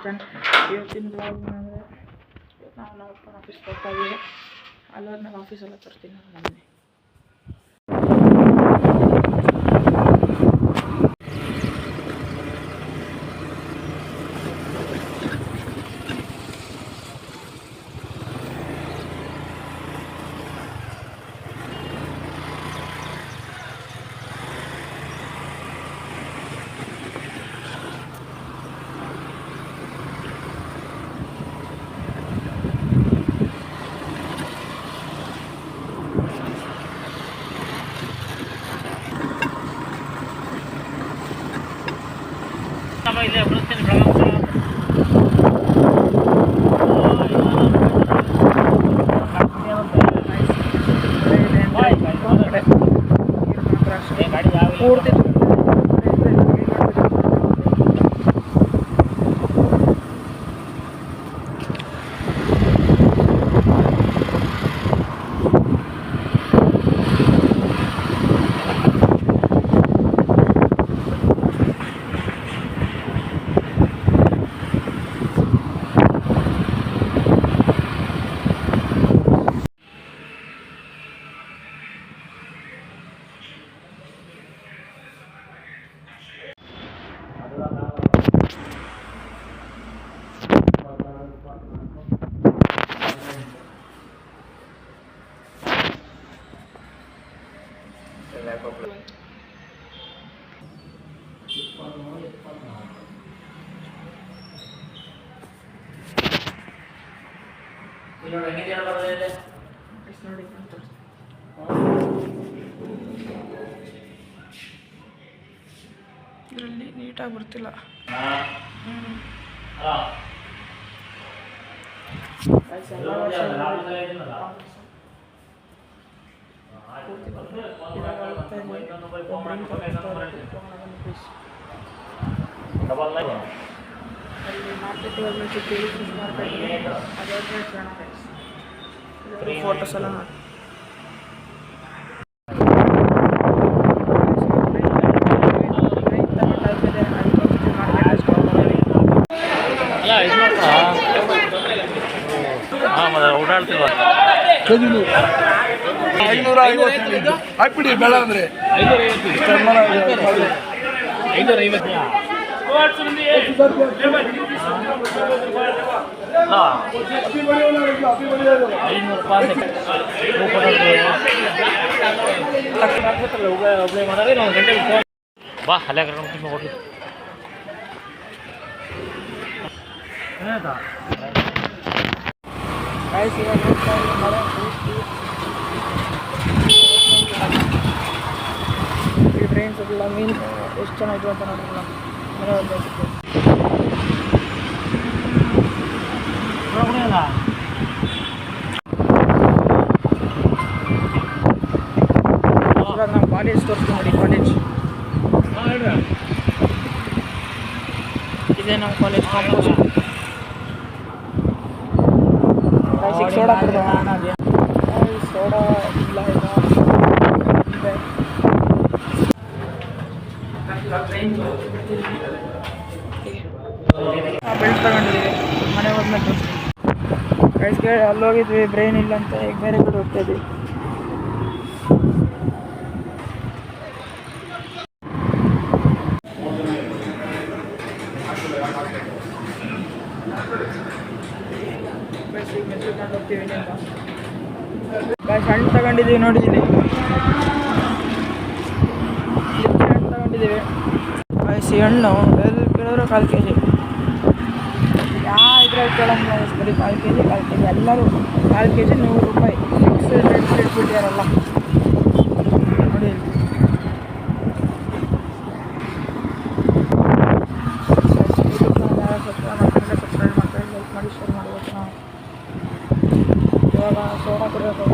Friend. ಇವತ್ತಿನ blog ಏನಂದರೆ ನಾವು ನಮ್ಮ ಅಪ್ಪನ ಆಫೀಸ್ಗೆ ಹೋಗ್ತಾ ಇದ್ದೀವಿ. ಅಲ್ಲೋದ್ಮೇಲೆ ಆಫೀಸೆಲ್ಲ ತರ್ತೀನಿ ನಮ್ಮನೆ. ಇಲ್ಲೇ ಬಿಡುತ್ತೀನಿ ಬ್ಲಾಗ್. ಪೂರ್ತಿ ನೋಡಿ ಇದರಲ್ಲಿ ನೀಟಾಗಿ ಬರ್ತಿಲ್ಲ. ಫೋಟೋಸ್ ಎಲ್ಲ ನೋಡಿ. ಓಡಾಡ್ತೀವ 550 ಹಾಕ್ಬಿಡಿ ಬೇಡ ಅಂದರೆ 550. ಬಾ ಅಲ್ಲೇ ಕರ್ಕೊಂಡು ಹೋಗಿ ಫ್ರೆಂಡ್ಸ್ ಎಲ್ಲ ಮೀನು ಎಷ್ಟು ಚೆನ್ನಾಗಿತ್ತು ಅಂತ ನೋಡಿಲ್ಲ. ನಾವು ಕಾಲೇಜ್ ತೋರಿಸ್ತೀವಿ ನೋಡಿ. ಕಾಲೇಜ್ ಇದೇ ನಮ್ಮ ಕಾಲೇಜ್ ಕಾಂಪೌಂಡ್. ಸೋಡಾ ಸೋಡಾ ಇಲ್ಲ ಬೆಲ್ಟ್ ತಗೊಂಡಿದ್ದೀವಿ. ಮನೆ ಹೋದ್ಮೇಲೆ ತೋರಿಸ್ತೀವಿ. ಕಳಿಸ್ಗೆ ಅಲ್ಲಿ ಹೋಗಿದ್ವಿ, ಬ್ರೈನ್ ಇಲ್ಲ ಅಂತ ಈಗ ಬೇರೆ ಕಡೆ ಹೋಗ್ತಾ ಇದ್ವಿ. ಹಣ್ಣು ತಗೊಂಡಿದ್ದೀವಿ ನೋಡಿದ್ದೀನಿ. ಹಣ್ಣು ತಗೊಂಡಿದ್ದೀವಿ. ಬಯಸಿ ಹಣ್ಣು ಎಲ್ಲಿ ಕೇಳಿದ್ರು 1/4 kg. ಯಾವ ಇದ್ರಲ್ಲಿ ಕೇಳಂಗಿಲ್ಲ. ಬರೀ 1/4 kg ಎಲ್ಲರೂ 1/4 kg 100 ರೂಪಾಯಿ ಫಿಕ್ಸ್ ರೇಟ್ ಇಟ್ಬಿಟ್ಟಿಯಾರಲ್ಲ ನೋಡಿ. ಸಬ್ಸ್ಕ್ರೈಬ್ ಮಾಡ್ತಾರೆ, ಲೈಕ್ ಮಾಡಿ, ಶೇರ್ ಮಾಡಬೇಕು. ನಾವು ಇವಾಗ ಸೋಡಾ ಕುಡಿಯೋಕೆ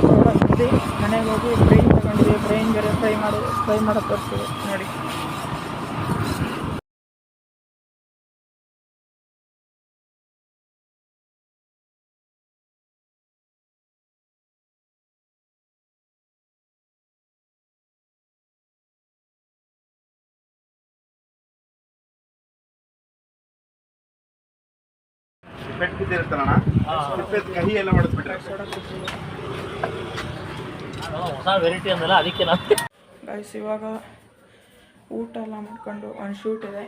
ಸೋಡಾ ಕುಡಿದು ಮನೆಗೆ ಹೋಗಿ ಬ್ರೈನ್ ತಗೊಂಡಿದ್ದೀವಿ. ಬ್ರೈನ್ ಬೇರೆ ಫ್ರೈ ಮಾಡೋಕ್ಕೆ ತೋರಿಸ್ತೀವಿ ನೋಡಿ. ಪೆಟ್ಟು ಬಿದ್ದಿರುತ್ತಲ್ಲ ಸಿಪ್ಪೆ ಕಹಿ ಎಲ್ಲ ಮಾಡಿಸ್ಬಿಟ್ರೆ ಸೋಡಾ ಕುಡಿಸಿದೆ ಹೊಸ ವೆರೈಟಿ ಅಂದಲ್ಲ ಅದಕ್ಕೆ ನಾನು ಗೈಸ್ ಇವಾಗ ಊಟ ಎಲ್ಲ ಮಾಡ್ಕೊಂಡು ಒಂದು ಶೂಟ್ ಇದೆ,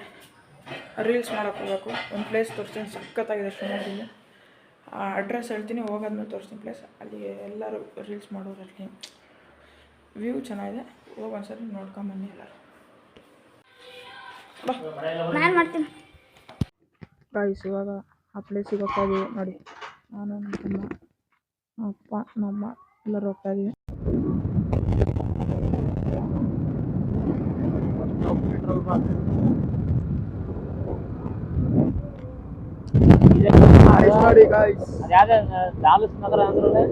ರೀಲ್ಸ್ ಮಾಡೋಕ್ಕೆ ಹೋಗ್ಬೇಕು. ಒಂದು ಪ್ಲೇಸ್ ತೋರಿಸ್ತೀನಿ, ಸಖತ್ತಾಗಿದೆ ಶಿವಮೊಗ್ಗದಲ್ಲಿ. ಅಡ್ರೆಸ್ ಹೇಳ್ತೀನಿ, ಹೋಗೋದ್ಮೇಲೆ ತೋರಿಸ್ತೀನಿ ಪ್ಲೇಸ್. ಅಲ್ಲಿಗೆ ಎಲ್ಲರೂ ರೀಲ್ಸ್ ಮಾಡೋರು, ಅಲ್ಲಿ ವ್ಯೂ ಚೆನ್ನಾಗಿದೆ, ಹೋಗಿ ಒಂದ್ಸರಿ ನೋಡ್ಕೊಂಬನ್ನಿ ಎಲ್ಲರೂ. ನಾನು ಮಾಡ್ತೀನಿ. ಗೈಸ್ ಇವಾಗ ಆ ಪ್ಲೇಸಿಗೆ ಹೋಗ್ತಾ ಇದ್ದೀವಿ ನೋಡಿ. ನಾನು ನಮ್ಮ ತಮ್ಮ, ಅಪ್ಪ, ನಮ್ಮ ಎಲ್ಲರೂ ಹೋಗ್ತಾ ಇದ್ದೀವಿ. ನೋಡಿ ಗೈಸ್, ಅದ್ಯಾವ್ದೇ ಡಾಲಸ್ ನಗರ ಅಂದ್ರೆ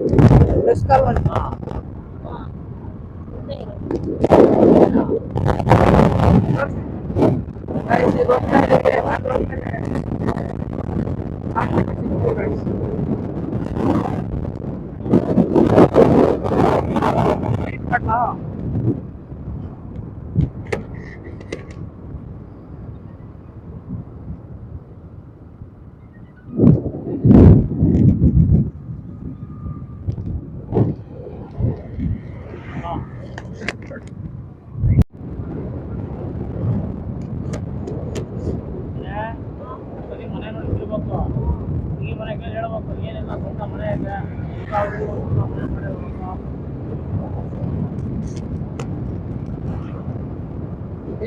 ಮನೆ ನೋಡ್ತಿರ್ಬೇಕು, ಈ ಮನೆಗೆ ಹೇಳ್ಬೇಕು ಏನಿಲ್ಲ ಸ್ವಂತ ಮನೆ ಇದೆ.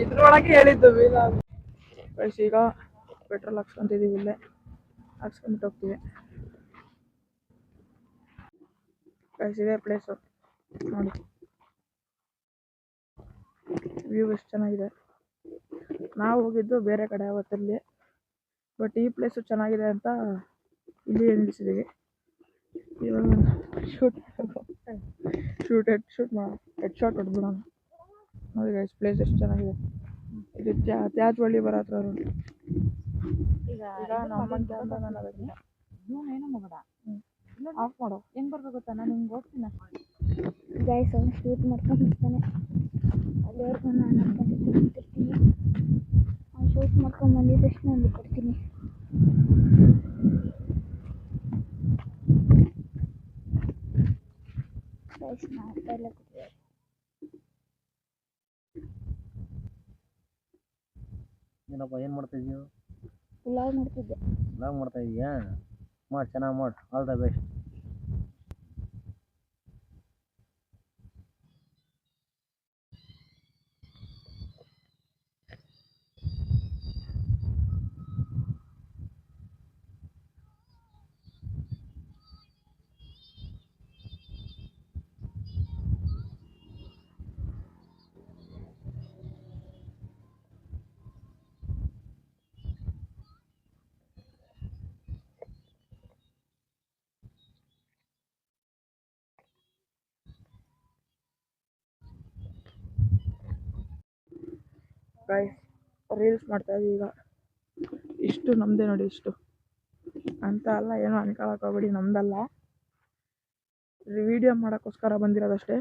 ಇದ್ರೊಳಗೆ ಹೇಳಿದ್ದು ಗೈಸ್. ಈಗ ಪೆಟ್ರೋಲ್ ಹಾಕ್ಸ್ಕೊಂತಿದ್ದೀವಿ, ಇಲ್ಲೇ ಹಾಕ್ಸ್ಕೊಂಬಿಟ್ಟು ಹೋಗ್ತೀವಿ ಗೈಸ್. ಇದೇ ಪ್ಲೇಸು ನೋಡಿ, ವ್ಯೂ ಎಷ್ಟು ಚೆನ್ನಾಗಿದೆ. ನಾವು ಹೋಗಿದ್ದು ಬೇರೆ ಕಡೆ ಅವತ್ತಲ್ಲಿ, ಬಟ್ ಈ ಪ್ಲೇಸು ಚೆನ್ನಾಗಿದೆ ಅಂತ ಇಲ್ಲಿ ನಿಲ್ಲಿಸಿದ್ದೀವಿ. ಇವಾಗ ಶೂಟ್ ಹೆಡ್ ಶಾಟ್ ಹೊಡ್ಬಿಡೋಣ ನೋಡಿ ಗೈಸ್. ಪ್ಲೇಸ್ ಎಷ್ಟು ಚೆನ್ನಾಗಿದೆ. ಇದು ತ್ಯಾಜ್ವಳ್ಳಿ ಬರೋ ಹತ್ರ ನೋಡಿ. ಈಗ ನಮ್ಮ ಅಮ್ಮನ ಕ್ಯಾಮ್ರಾ ನಾನು ಅದಕ್ಕೆ ಏನು ಮಗಡ ಆಫ್ ಮಾಡೋ. ಹೆಂಗೆ ಬರ್ಬೇಕು ಗೊತ್ತಾ, ನಾನು ಹಿಂಗೆ ಹೋಗ್ತೀನಿ ಗೈಸ್. ಅವ್ನು ಶೂಟ್ ಮಾಡ್ಕೊಂಡ್ಬಿಡ್ತಾನೆ, ಅಲ್ಲಿವರೆಗೂ ನಾನು ಅಂದ್ಕೊಂಡಿರ್ತೀನಿ. ಅವ್ನು ಶೂಟ್ ಮಾಡ್ಕೊಂಡು ಬಂದಿದ್ದ ತಕ್ಷಣ ಒಂದು ಕೊಡ್ತೀನಿ. ಗೈಸ್ ಮಾಡ್ತಾ ಇಲ್ಲ ಕೂತಿದ್ದಾರೆ. ಏನಪ್ಪ ಏನು ಮಾಡ್ತಾ ಇದೀಯ? ಪುಲಾವ್ ಮಾಡ್ತಿದ್ದೆ. ಪುಲಾವ್ ಮಾಡ್ತಾ ಇದೀಯಾ? ಮಾಡಿ, ಚೆನ್ನಾಗಿ ಮಾಡಿ, all the best. Guys reels ಮಾಡ್ತಾ ಇದ್ದೀವಿ ಈಗ. ಇಷ್ಟು ನಮ್ಮದೇ ನೋಡಿ, ಇಷ್ಟು ಅಂತ ಅಲ್ಲ, ಏನೋ ಅನ್ಕೊಳಕ್ಕೆ ಹೋಗ್ಬೇಡಿ, ನಮ್ದಲ್ಲ. ವಿಡಿಯೋ ಮಾಡೋಕ್ಕೋಸ್ಕರ ಬಂದಿರೋದಷ್ಟೇ.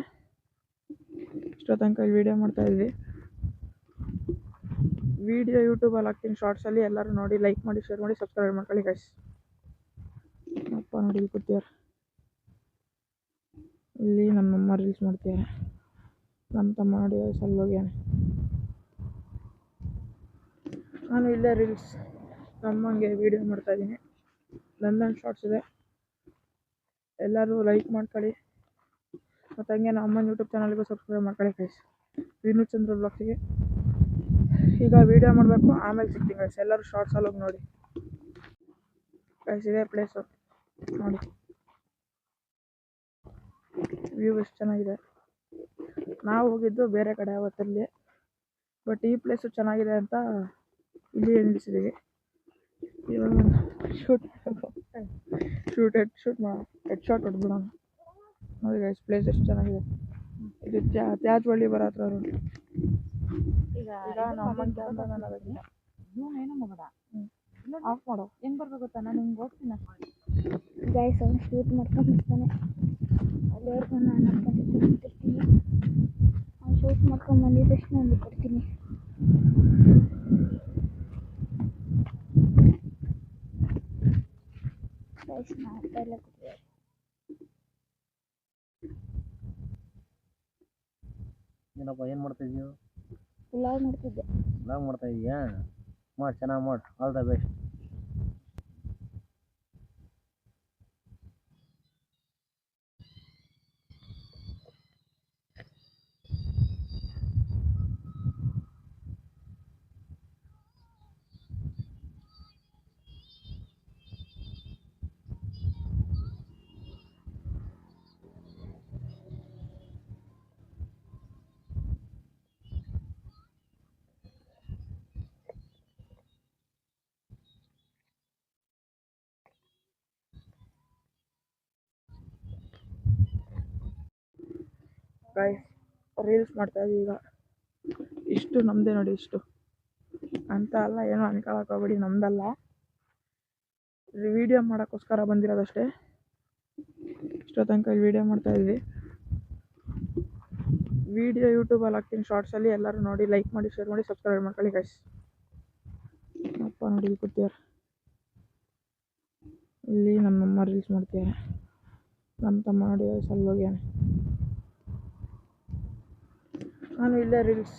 ಇಷ್ಟೋ ತನಕ ವಿಡಿಯೋ ಮಾಡ್ತಾ ಇದ್ವಿ. ವಿಡಿಯೋ ಯೂಟ್ಯೂಬಲ್ಲಿ ಹಾಕ್ತೀನಿ, ಶಾರ್ಟ್ಸಲ್ಲಿ. ಎಲ್ಲರೂ ನೋಡಿ, ಲೈಕ್ ಮಾಡಿ, ಶೇರ್ ಮಾಡಿ, ಸಬ್ಸ್ಕ್ರೈಬ್ ಮಾಡ್ಕೊಳ್ಳಿ ಗೈಸ್. ಅಪ್ಪ ನೋಡಿ ಕೂತಿದ್ದಾರೆ, ಇಲ್ಲಿ ನಮ್ಮಮ್ಮ ರೀಲ್ಸ್ ಮಾಡ್ತಿದ್ದಾರೆ. ನಮ್ಮ ತಮ್ಮ ನೋಡಿ ಅಲ್ಲಿ ಹೋಗ್ಯಾನೆ. ನಾನು ಇಲ್ಲೇ ರೀಲ್ಸ್ ನಮ್ಮಂಗೆ ವೀಡಿಯೋ ಮಾಡ್ತಾಯಿದ್ದೀನಿ. ನಂದೊಂದು ಶಾರ್ಟ್ಸ್ ಇದೆ, ಎಲ್ಲರೂ ಲೈಕ್ ಮಾಡ್ಕೊಳ್ಳಿ. ಮತ್ತು ಹಂಗೆ ನಮ್ಮ ಅಮ್ಮನ ಯೂಟ್ಯೂಬ್ ಚಾನಲ್ಗೂ ಸಬ್ಸ್ಕ್ರೈಬ್ ಮಾಡ್ಕೊಳ್ಳಿ ಗೈಸ್, ವಿನುಚಂದ್ರ ಬ್ಲಾಗ್ಸಿಗೆ. ಈಗ ವೀಡಿಯೋ ಮಾಡಬೇಕು, ಆಮೇಲೆ ಸಿಗ್ತೀನಿ ಗೈಸ್. ಎಲ್ಲರೂ ಶಾರ್ಟ್ಸಲ್ಲಿ ಹೋಗಿ ನೋಡಿ ಗೈಸ್. ಇದೇ ಪ್ಲೇಸು ನೋಡಿ, ವ್ಯೂ ಎಷ್ಟು ಚೆನ್ನಾಗಿದೆ. ನಾವು ಹೋಗಿದ್ದು ಬೇರೆ ಕಡೆ ಅವತ್ತಲ್ಲಿ, ಬಟ್ ಈ ಪ್ಲೇಸು ಚೆನ್ನಾಗಿದೆ ಅಂತ ಇಲ್ಲಿ ನಿಲ್ಲಿಸಿದ್ದೀವಿ. ಇವಾಗ ಹೆಡ್ ಶಾಟ್ ಹೊಡ್ಬಿಡೋಣ ನೋಡಿ ಗೈಸ್. ಪ್ಲೇಸ್ ಎಷ್ಟು ಚೆನ್ನಾಗಿದೆ. ಇದು ತ್ಯಾಜ್ವಳ್ಳಿ ಬರೋ ಹತ್ರ ನೋಡಿ. ಈಗ ನಮ್ಮ ಅಮ್ಮನ ಕ್ಯಾಮ್ರಾ ನಾನು ಅದಕ್ಕೆ ಏನು ಮಗಡ ಆಫ್ ಮಾಡೋ. ಹೆಂಗೆ ಬರ್ಬೇಕು ಗೊತ್ತಾ, ನಾನು ಹಿಂಗೆ ಹೋಗ್ತೀನಿ ಗೈಸ್. ಅವ್ನು ಶೂಟ್ ಮಾಡ್ಕೊಂಡ್ಬಿಡ್ತಾನೆ, ಅಲ್ಲಿವರೆಗೂ ನಾನು ಅಂದ್ಕೊಂಡಿರ್ತೀನಿ. ಅವ್ನು ಶೂಟ್ ಮಾಡ್ಕೊಂಡು ಬಂದಿದ್ದ ತಕ್ಷಣ ಒಂದು ಕೊಡ್ತೀನಿ. ಗೈಸ್ ಮಾಡ್ತಾ ಇಲ್ಲ ಕೂತಿದ್ದಾರೆ. ಏನಪ್ಪ ಏನು ಮಾಡ್ತಾ ಇದೀಯ? ವ್ಲಾಗ್ ಮಾಡ್ತಿದ್ದೆ. ವ್ಲಾಗ್ ಮಾಡ್ತಾ ಇದೀಯಾ? ಮಾಡಿ ಚೆನ್ನಾಗಿ ಮಾಡಿ. All the best. Guys reels ಮಾಡ್ತಾ ಇದ್ದೀವಿ ಈಗ. ಇಷ್ಟು ನಮ್ಮದೇ ನೋಡಿ, ಇಷ್ಟು ಅಂತ ಅಲ್ಲ, ಏನೋ ಅನ್ಕೊಳಕ್ಕೆ ಹೋಗ್ಬೇಡಿ, ನಮ್ದಲ್ಲ. ವಿಡಿಯೋ ಮಾಡೋಕ್ಕೋಸ್ಕರ ಬಂದಿರೋದಷ್ಟೇ. ಇಷ್ಟೋ ತನಕ ಇಲ್ಲಿ ವಿಡಿಯೋ ಮಾಡ್ತಾ ಇದ್ವಿ. ವಿಡಿಯೋ ಯೂಟ್ಯೂಬಲ್ಲಿ ಹಾಕ್ತೀನಿ, ಶಾರ್ಟ್ಸಲ್ಲಿ. ಎಲ್ಲರೂ ನೋಡಿ, ಲೈಕ್ ಮಾಡಿ, ಶೇರ್ ಮಾಡಿ, ಸಬ್ಸ್ಕ್ರೈಬ್ ಮಾಡ್ಕೊಳ್ಳಿ ಗೈಸ್. ಅಪ್ಪ ನೋಡಿ ಕೂತಿದ್ದಾರೆ ಇಲ್ಲಿ. ನಮ್ಮಮ್ಮ ರೀಲ್ಸ್ ಮಾಡ್ತಿದ್ದಾರೆ. ನಮ್ಮ ತಮ್ಮ ನೋಡಿ ಅಲ್ಲಿ ಹೋಗ್ಯಾನೆ. ನಾನು ಇಲ್ಲೇ ರೀಲ್ಸ್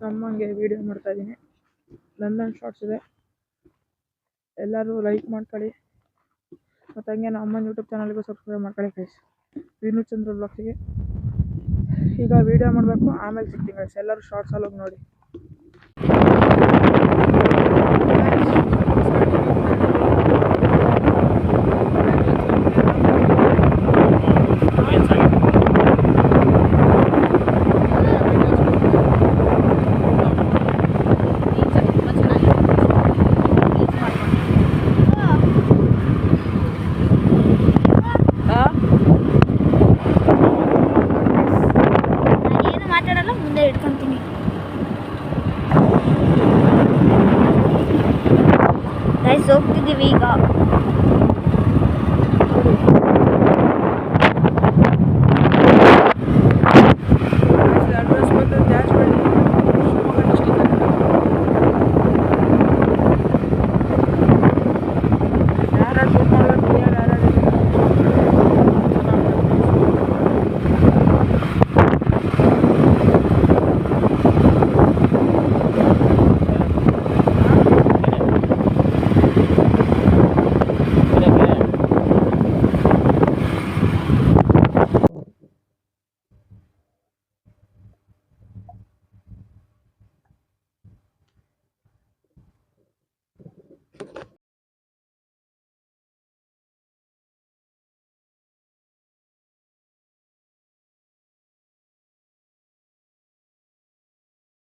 ನಮ್ಮಂಗೆ ವೀಡಿಯೋ ಮಾಡ್ತಾಯಿದ್ದೀನಿ. ನಂದೊಂದು ಶಾರ್ಟ್ಸ್ ಇದೆ, ಎಲ್ಲರೂ ಲೈಕ್ ಮಾಡ್ಕೊಳ್ಳಿ. ಮತ್ತು ಹಂಗೆ ನಮ್ಮ ಅಮ್ಮನ ಯೂಟ್ಯೂಬ್ ಚಾನಲ್ಗೂ ಸಬ್ಸ್ಕ್ರೈಬ್ ಮಾಡ್ಕೊಳ್ಳಿ ಗೈಸ್, ವಿನು ಚಂದ್ರ ಬ್ಲಾಗ್ಸಿಗೆ. ಈಗ ವೀಡಿಯೋ ಮಾಡಬೇಕು, ಆಮೇಲೆ ಸಿಗ್ತೀನಿ ಗೈಸ್. ಎಲ್ಲರೂ ಶಾರ್ಟ್ಸಲ್ಲಿ ಹೋಗಿ ನೋಡಿ. ಏನು ಮಾತಾಡಲ್ಲ, ಮುಂದೆ ಇಟ್ಕೊತೀನಿ. ಗೈಸ್ ಹೋಗ್ತಿದ್ದೀವಿ ಈಗ.